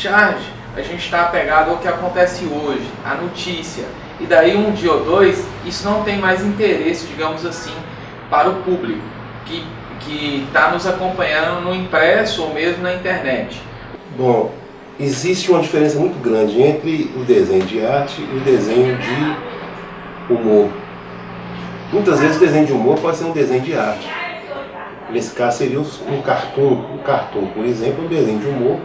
charge, a gente está apegado ao que acontece hoje, a notícia. E daí um dia ou dois, isso não tem mais interesse, digamos assim, para o público que está nos acompanhando no impresso ou mesmo na internet. Bom, existe uma diferença muito grande entre o desenho de arte e o desenho de humor. Muitas vezes o desenho de humor pode ser um desenho de arte. Nesse caso seria um cartoon. Um cartoon, por exemplo, é um desenho de humor,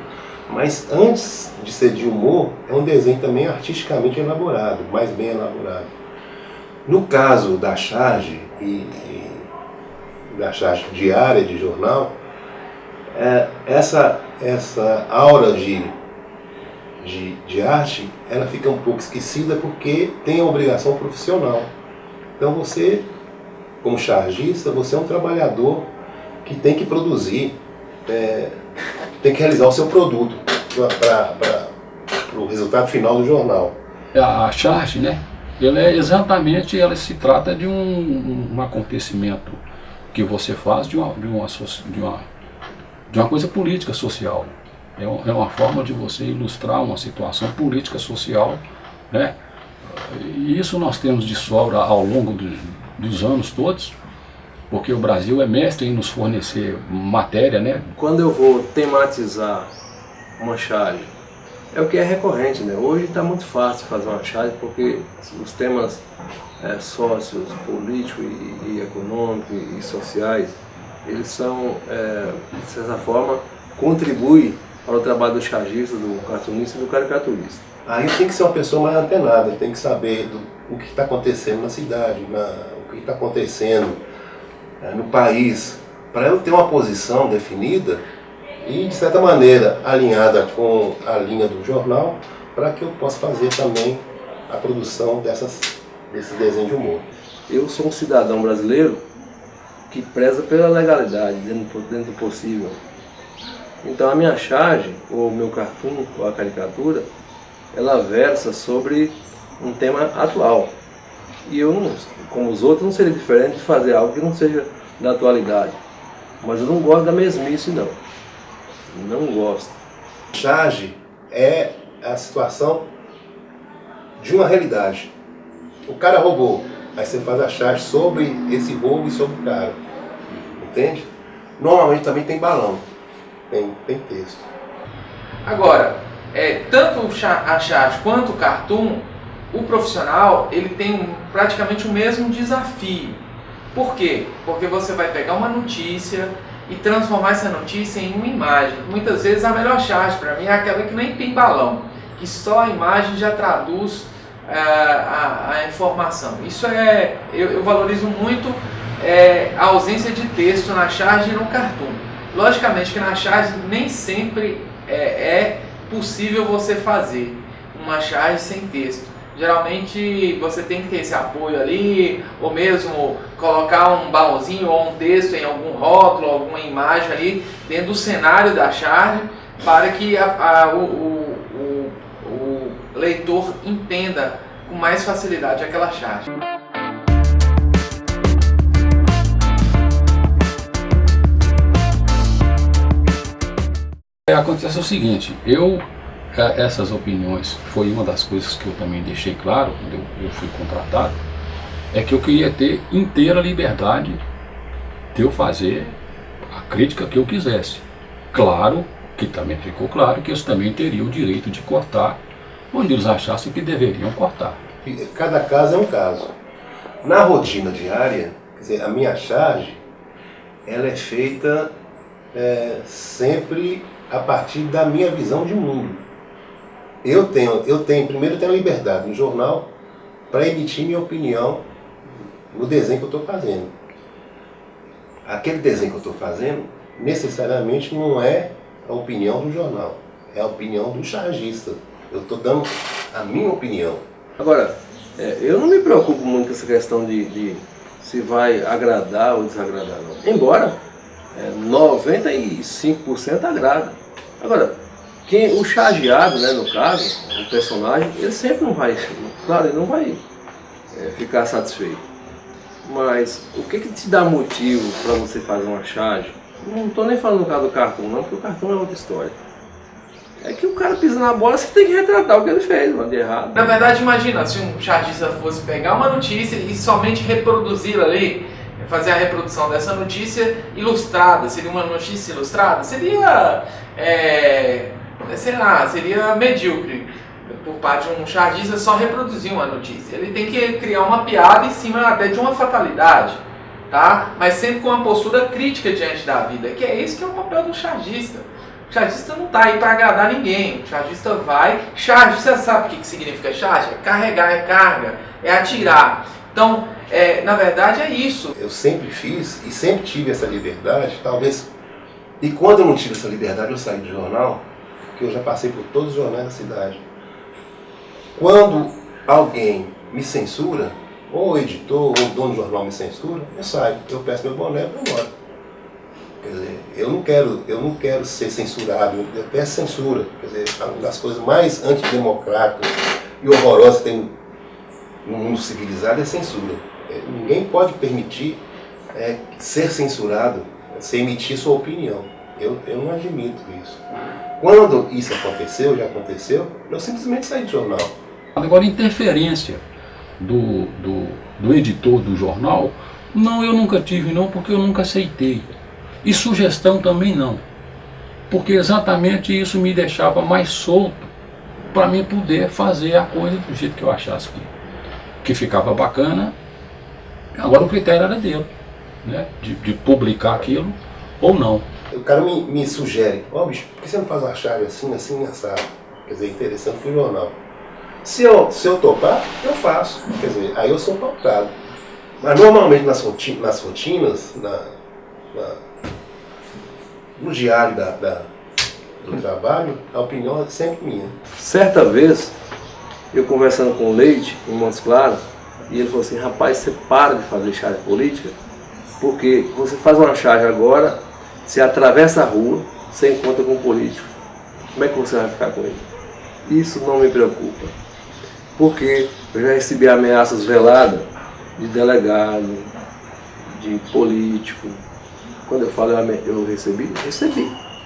mas antes de ser de humor, é um desenho também artisticamente elaborado, mais bem elaborado. No caso da charge e da charge diária de jornal, essa aura de arte, ela fica um pouco esquecida porque tem a obrigação profissional. Então você, como chargista, você é um trabalhador que tem que produzir, tem que realizar o seu produto para o resultado final do jornal. A charge, né? Ela se trata de um acontecimento que você faz de uma coisa política social. É uma forma de você ilustrar uma situação política social, né? E isso nós temos de sobra ao longo dos anos todos, porque o Brasil é mestre em nos fornecer matéria, né? Quando eu vou tematizar uma charge, é o que é recorrente, né? Hoje está muito fácil fazer uma charge porque os temas sócios, políticos e econômicos e sociais, eles são, de certa forma, contribuem para o trabalho do chargista, do cartunista e do caricaturista. Aí tem que ser uma pessoa mais antenada, tem que saber o que está acontecendo na cidade, o que está acontecendo no país, para eu ter uma posição definida e, de certa maneira, alinhada com a linha do jornal, para que eu possa fazer também a produção desse desenho de humor. Eu sou um cidadão brasileiro que preza pela legalidade, dentro do possível. Então a minha charge, ou o meu cartoon, ou a caricatura, ela versa sobre um tema atual. E eu, como os outros, não seria diferente de fazer algo que não seja da atualidade. Mas eu não gosto da mesmice, não. Não gosto. Charge é a situação de uma realidade. O cara roubou, aí você faz a charge sobre esse roubo e sobre o cara. Entende? Normalmente também tem balão, tem texto. Agora, tanto a charge quanto o cartoon, o profissional ele tem praticamente o mesmo desafio. Por quê? Porque você vai pegar uma notícia e transformar essa notícia em uma imagem. Muitas vezes a melhor charge para mim é aquela que nem tem balão, que só a imagem já traduz a informação. Isso eu valorizo muito a ausência de texto na charge e no cartoon. Logicamente que na charge nem sempre é possível você fazer uma charge sem texto. Geralmente você tem que ter esse apoio ali, ou mesmo colocar um balãozinho ou um texto em algum rótulo, alguma imagem ali dentro do cenário da charge, para que o leitor entenda com mais facilidade aquela charge. Acontece o seguinte, essas opiniões, foi uma das coisas que eu também deixei claro quando eu fui contratado, é que eu queria ter inteira liberdade de eu fazer a crítica que eu quisesse. Claro que também ficou claro que eles também teriam o direito de cortar onde eles achassem que deveriam cortar. Cada caso é um caso. Na rotina diária, quer dizer, a minha charge, ela é feita sempre a partir da minha visão de mundo. Primeiro eu tenho a liberdade no jornal para emitir minha opinião no desenho que eu estou fazendo. Aquele desenho que eu estou fazendo necessariamente não é a opinião do jornal, é a opinião do chargista. Eu estou dando a minha opinião. Agora, eu não me preocupo muito com essa questão de se vai agradar ou desagradar, não. Embora 95% agrada. Agora, o chargeado, né, no caso, o personagem, ele sempre não vai, claro, ele não vai ficar satisfeito. Mas o que te dá motivo para você fazer uma charge? Não estou nem falando no caso do cartoon, não, porque o cartoon é outra história. é que o cara pisa na bola, você tem que retratar o que ele fez, mano, de errado. Na verdade, imagina se um chargista fosse pegar uma notícia e somente reproduzir ali, fazer a reprodução dessa notícia ilustrada. Seria uma notícia ilustrada? Seria, sei lá, seria medíocre por parte de um chargista só reproduzir uma notícia. Ele tem que criar uma piada em cima até de uma fatalidade, tá? Mas sempre com uma postura crítica diante da vida, que é esse que é o papel do chargista. O chargista não está aí para agradar ninguém. O chargista vai... Chargista, sabe o que significa charge? É carregar, é carga, é atirar. Então, na verdade é isso. Eu sempre fiz e sempre tive essa liberdade, talvez... E quando eu não tive essa liberdade, eu saí do jornal, porque eu já passei por todos os jornais da cidade. Quando alguém me censura, ou o editor, ou o dono do jornal me censura, eu saio, eu peço meu boné e vou embora. Quer dizer, eu não quero ser censurado, eu peço censura. Quer dizer, uma das coisas mais antidemocráticas e horrorosas que tem no mundo civilizado é censura. Ninguém pode permitir ser censurado, sem emitir sua opinião. Eu não admito isso. Quando isso aconteceu, já aconteceu, eu simplesmente saí do jornal. Agora, interferência do editor do jornal, não, eu nunca tive não, porque eu nunca aceitei. E sugestão também não, porque exatamente isso me deixava mais solto para mim poder fazer a coisa do jeito que eu achasse que ficava bacana. Agora o critério era dele, né? De publicar aquilo ou não. O cara me sugere, bicho, por que você não faz uma chave assim, assim, assado? Quer dizer, interessante pro jornal. Se eu topar, eu faço. Quer dizer, aí eu sou pautado. Mas normalmente nas rotinas, no diário do trabalho, a opinião é sempre minha. Certa vez, eu conversando com o Leite, em Montes Claros, e ele falou assim, rapaz, você para de fazer charge política, porque você faz uma charge agora, você atravessa a rua, você encontra com um político. Como é que você vai ficar com ele? Isso não me preocupa, porque eu já recebi ameaças veladas de delegado, de político. Quando eu falo eu recebi,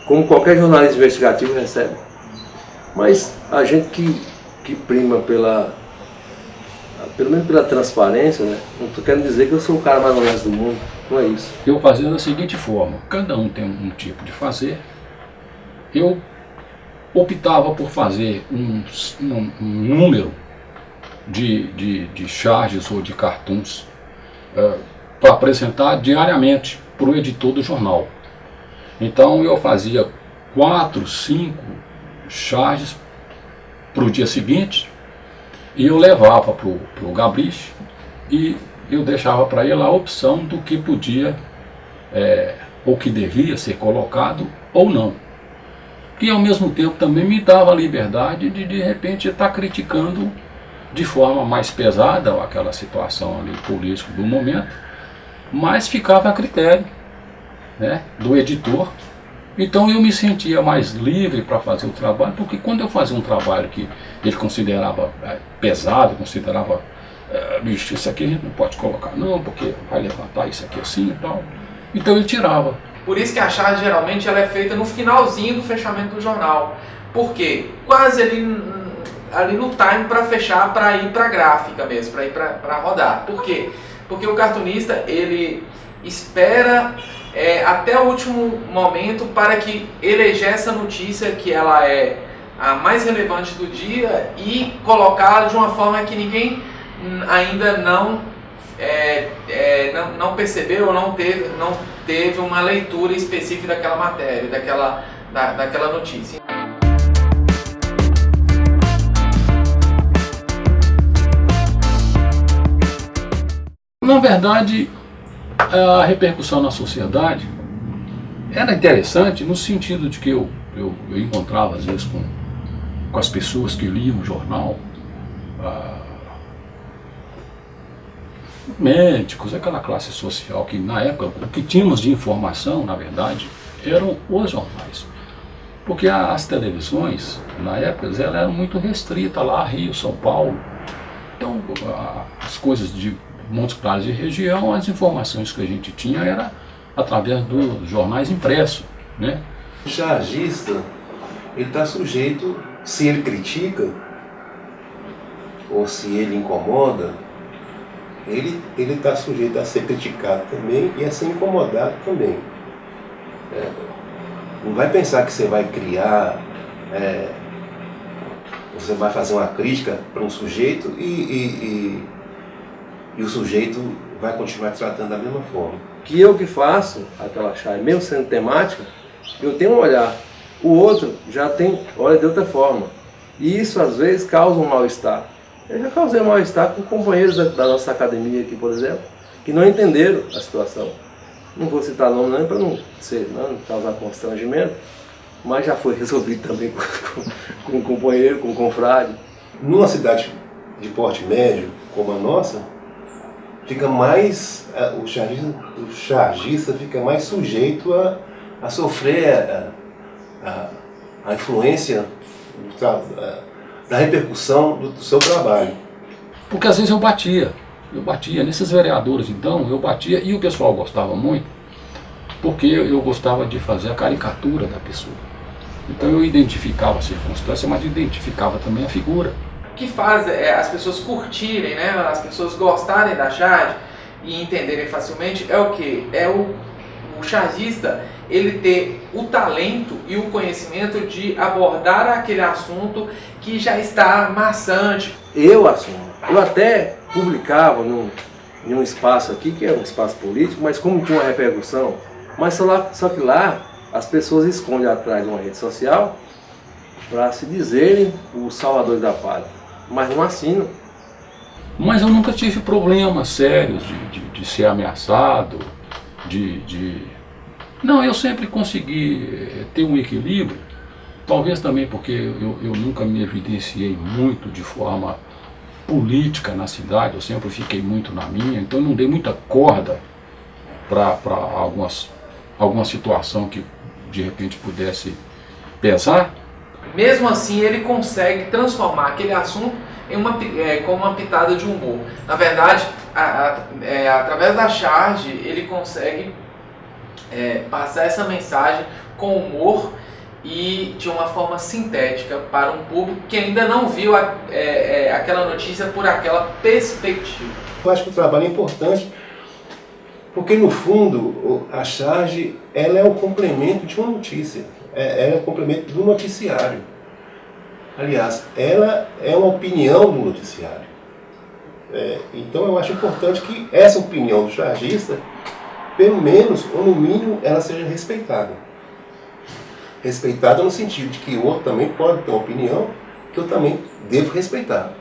como qualquer jornalista investigativo recebe. Mas a gente que prima pelo menos pela transparência, né? Não estou querendo dizer que eu sou o cara mais honesto do mundo, não é isso. Eu fazia da seguinte forma, cada um tem um tipo de fazer, eu optava por fazer um número de charges ou de cartoons para apresentar diariamente para o editor do jornal. Então eu fazia 4, 5 charges para o dia seguinte e eu levava para o Gabriche e eu deixava para ele a opção do que podia ou que devia ser colocado ou não. E ao mesmo tempo também me dava a liberdade de repente estar criticando de forma mais pesada aquela situação ali política do momento, mas ficava a critério, né, do editor. Então eu me sentia mais livre para fazer o trabalho, porque quando eu fazia um trabalho que ele considerava pesado, considerava, bicho, isso aqui a gente não pode colocar não, porque vai levantar isso aqui assim e tal, então ele tirava. Por isso que a charge geralmente ela é feita no finalzinho do fechamento do jornal. Por quê? Quase ali no time para fechar, para ir para a gráfica mesmo, para ir para rodar. Por quê? Porque o cartunista ele espera até o último momento para que eleger essa notícia que ela é a mais relevante do dia e colocá-la de uma forma que ninguém ainda não percebeu ou não teve uma leitura específica daquela matéria, daquela notícia. Na verdade, a repercussão na sociedade era interessante no sentido de que eu encontrava às vezes com as pessoas que liam o jornal, médicos, aquela classe social que na época o que tínhamos de informação, na verdade, eram os jornais. Porque as televisões, na época, elas eram muito restritas lá, Rio, São Paulo. Então, as coisas de Montes Claros e região, as informações que a gente tinha era através dos jornais impressos, né? O chargista, ele está sujeito, se ele critica, ou se ele incomoda, ele está sujeito a ser criticado também e a ser incomodado também. Não vai pensar que você vai criar, você vai fazer uma crítica para um sujeito e o sujeito vai continuar tratando da mesma forma. Que eu que faço aquela charge, mesmo sendo temática, eu tenho um olhar. O outro já olha de outra forma. E isso às vezes causa um mal-estar. Eu já causei um mal-estar com companheiros da nossa academia aqui, por exemplo, que não entenderam a situação. Não vou citar nome nem para não causar constrangimento, mas já foi resolvido também com um companheiro, com um confrade. Numa cidade de porte médio como a nossa, fica mais, o chargista fica mais sujeito a sofrer a influência da repercussão do seu trabalho. Porque às vezes eu batia nesses vereadores, então eu batia, e o pessoal gostava muito, porque eu gostava de fazer a caricatura da pessoa. Então eu identificava a circunstância, mas identificava também a figura. O que faz as pessoas curtirem, né, as pessoas gostarem da charge e entenderem facilmente é o quê? É o chargista, ele ter o talento e o conhecimento de abordar aquele assunto que já está maçante. Eu assumo. Eu até publicava em um espaço aqui, que é um espaço político, mas como tinha uma repercussão, mas só que lá as pessoas escondem atrás de uma rede social para se dizerem os salvadores da pátria, mas não assinam. Mas eu nunca tive problemas sérios de ser ameaçado, Não, eu sempre consegui ter um equilíbrio, talvez também porque eu nunca me evidenciei muito de forma política na cidade, eu sempre fiquei muito na minha, então eu não dei muita corda para alguma situação que de repente pudesse pesar. Mesmo assim, ele consegue transformar aquele assunto com uma pitada de humor. Na verdade, através da charge, ele consegue passar essa mensagem com humor e de uma forma sintética para um público que ainda não viu aquela notícia por aquela perspectiva. Eu acho que o trabalho é importante porque, no fundo, a charge ela é o complemento de uma notícia, ela é o complemento do noticiário. Aliás, ela é uma opinião do noticiário. Então eu acho importante que essa opinião do chargista, pelo menos, ou no mínimo, ela seja respeitada. Respeitada no sentido de que o outro também pode ter uma opinião que eu também devo respeitar.